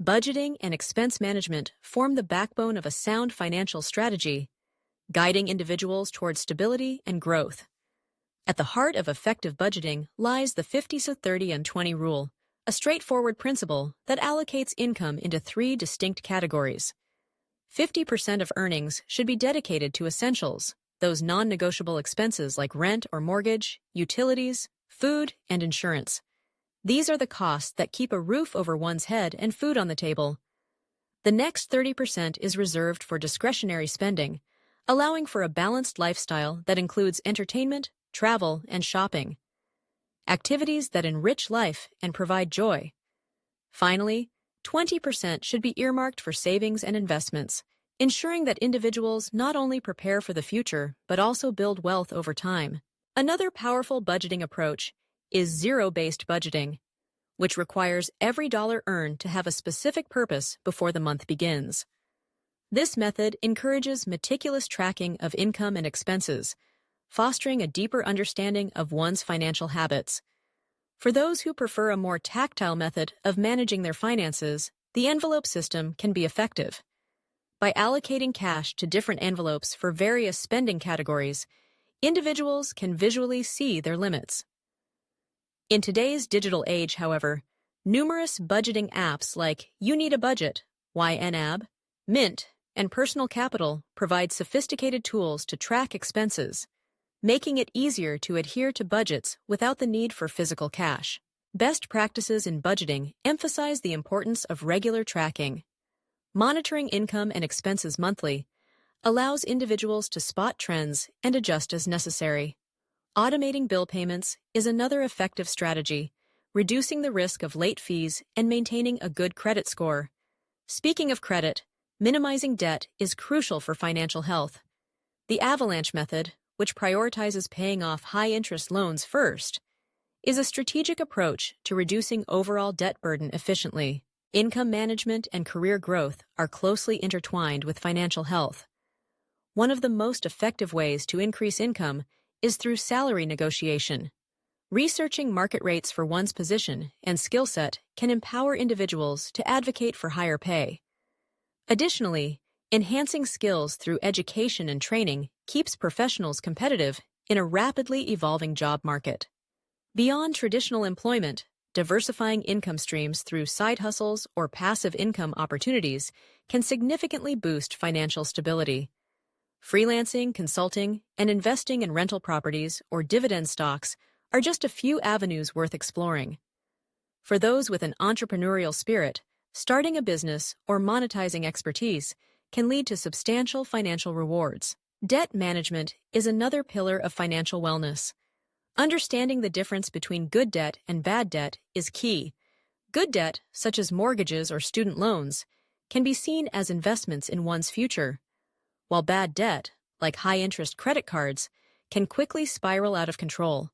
Budgeting and expense management form the backbone of a sound financial strategy, guiding individuals toward stability and growth. At the heart of effective budgeting lies the 50-30-20 rule, a straightforward principle that allocates income into three distinct categories. 50% of earnings should be dedicated to essentials, those non-negotiable expenses like rent or mortgage, utilities, food, and insurance. These are the costs that keep a roof over one's head and food on the table. The next 30% is reserved for discretionary spending, allowing for a balanced lifestyle that includes entertainment, travel, and shopping. Activities that enrich life and provide joy. Finally, 20% should be earmarked for savings and investments, ensuring that individuals not only prepare for the future but also build wealth over time. Another powerful budgeting approach is zero-based budgeting, which requires every dollar earned to have a specific purpose before the month begins. This method encourages meticulous tracking of income and expenses, fostering a deeper understanding of one's financial habits. For those who prefer a more tactile method of managing their finances, the envelope system can be effective. By allocating cash to different envelopes for various spending categories, individuals can visually see their limits. In today's digital age, however, numerous budgeting apps like You Need a Budget, YNAB, Mint, and Personal Capital provide sophisticated tools to track expenses, making it easier to adhere to budgets without the need for physical cash. Best practices in budgeting emphasize the importance of regular tracking. Monitoring income and expenses monthly allows individuals to spot trends and adjust as necessary. Automating bill payments is another effective strategy, reducing the risk of late fees and maintaining a good credit score. Speaking of credit, minimizing debt is crucial for financial health. The avalanche method, which prioritizes paying off high-interest loans first, is a strategic approach to reducing overall debt burden efficiently. Income management and career growth are closely intertwined with financial health. One of the most effective ways to increase income is through salary negotiation. Researching market rates for one's position and skill set can empower individuals to advocate for higher pay. Additionally, enhancing skills through education and training keeps professionals competitive in a rapidly evolving job market. Beyond traditional employment, diversifying income streams through side hustles or passive income opportunities can significantly boost financial stability. Freelancing, consulting, and investing in rental properties or dividend stocks are just a few avenues worth exploring. For those with an entrepreneurial spirit, starting a business or monetizing expertise can lead to substantial financial rewards. Debt management is another pillar of financial wellness. Understanding the difference between good debt and bad debt is key. Good debt, such as mortgages or student loans, can be seen as investments in one's future, while bad debt, like high-interest credit cards, can quickly spiral out of control.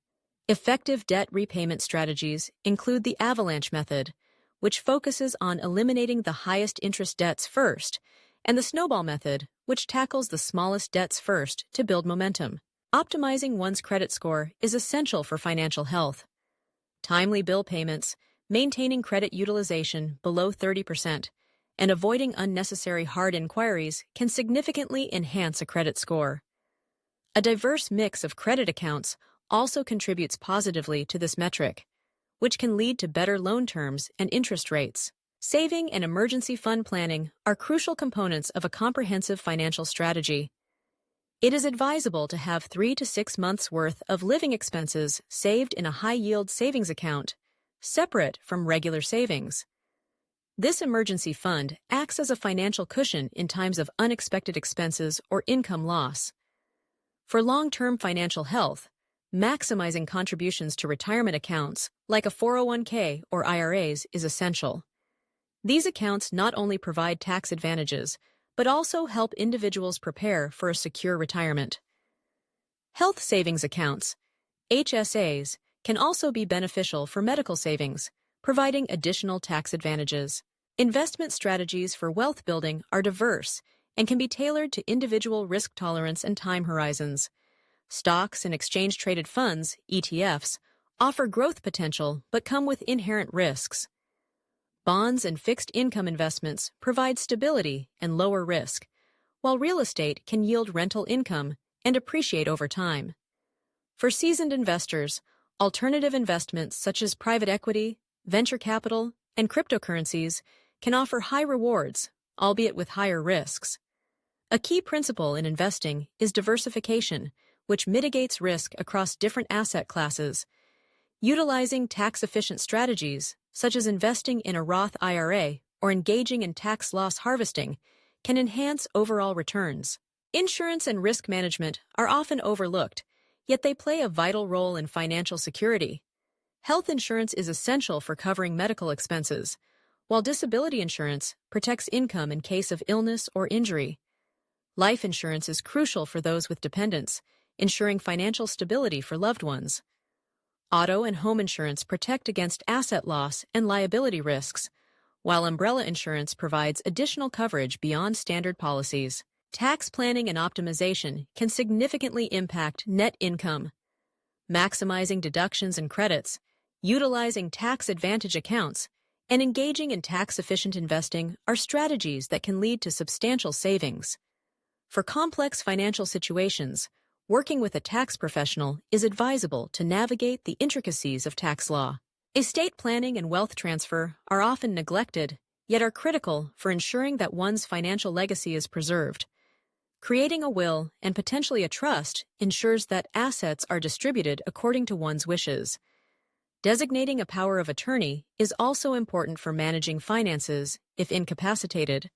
Effective debt repayment strategies include the avalanche method, which focuses on eliminating the highest interest debts first, and the snowball method, which tackles the smallest debts first to build momentum. Optimizing one's credit score is essential for financial health. Timely bill payments, maintaining credit utilization below 30%, and avoiding unnecessary hard inquiries can significantly enhance a credit score. A diverse mix of credit accounts also contributes positively to this metric, which can lead to better loan terms and interest rates. Saving and emergency fund planning are crucial components of a comprehensive financial strategy. It is advisable to have 3 to 6 months' worth of living expenses saved in a high-yield savings account, separate from regular savings. This emergency fund acts as a financial cushion in times of unexpected expenses or income loss. For long-term financial health, maximizing contributions to retirement accounts, like a 401k or IRAs, is essential. These accounts not only provide tax advantages, but also help individuals prepare for a secure retirement. Health savings accounts, HSAs, can also be beneficial for medical savings, providing additional tax advantages. Investment strategies for wealth building are diverse and can be tailored to individual risk tolerance and time horizons. Stocks and exchange-traded funds, ETFs, offer growth potential but come with inherent risks. Bonds and fixed income investments provide stability and lower risk, while real estate can yield rental income and appreciate over time. For seasoned investors, alternative investments such as private equity, venture capital, and cryptocurrencies can offer high rewards, albeit with higher risks. A key principle in investing is diversification, which mitigates risk across different asset classes. Utilizing tax-efficient strategies, such as investing in a Roth IRA or engaging in tax loss harvesting, can enhance overall returns. Insurance and risk management are often overlooked, yet they play a vital role in financial security. Health insurance is essential for covering medical expenses, while disability insurance protects income in case of illness or injury. Life insurance is crucial for those with dependents, ensuring financial stability for loved ones. Auto and home insurance protect against asset loss and liability risks, while umbrella insurance provides additional coverage beyond standard policies. Tax planning and optimization can significantly impact net income. Maximizing deductions and credits, utilizing tax advantage accounts, and engaging in tax-efficient investing are strategies that can lead to substantial savings. For complex financial situations, working with a tax professional is advisable to navigate the intricacies of tax law. Estate planning and wealth transfer are often neglected, yet are critical for ensuring that one's financial legacy is preserved. Creating a will and potentially a trust ensures that assets are distributed according to one's wishes. Designating a power of attorney is also important for managing finances if incapacitated.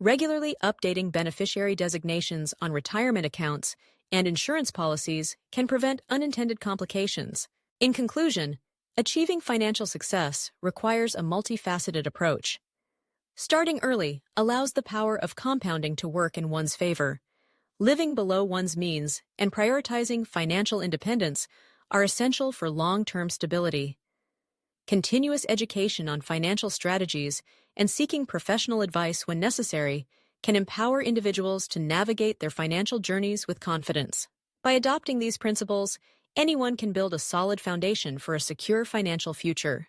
Regularly updating beneficiary designations on retirement accounts and insurance policies can prevent unintended complications. In conclusion, achieving financial success requires a multifaceted approach. Starting early allows the power of compounding to work in one's favor. Living below one's means and prioritizing financial independence are essential for long-term stability. Continuous education on financial strategies and seeking professional advice when necessary can empower individuals to navigate their financial journeys with confidence. By adopting these principles, anyone can build a solid foundation for a secure financial future.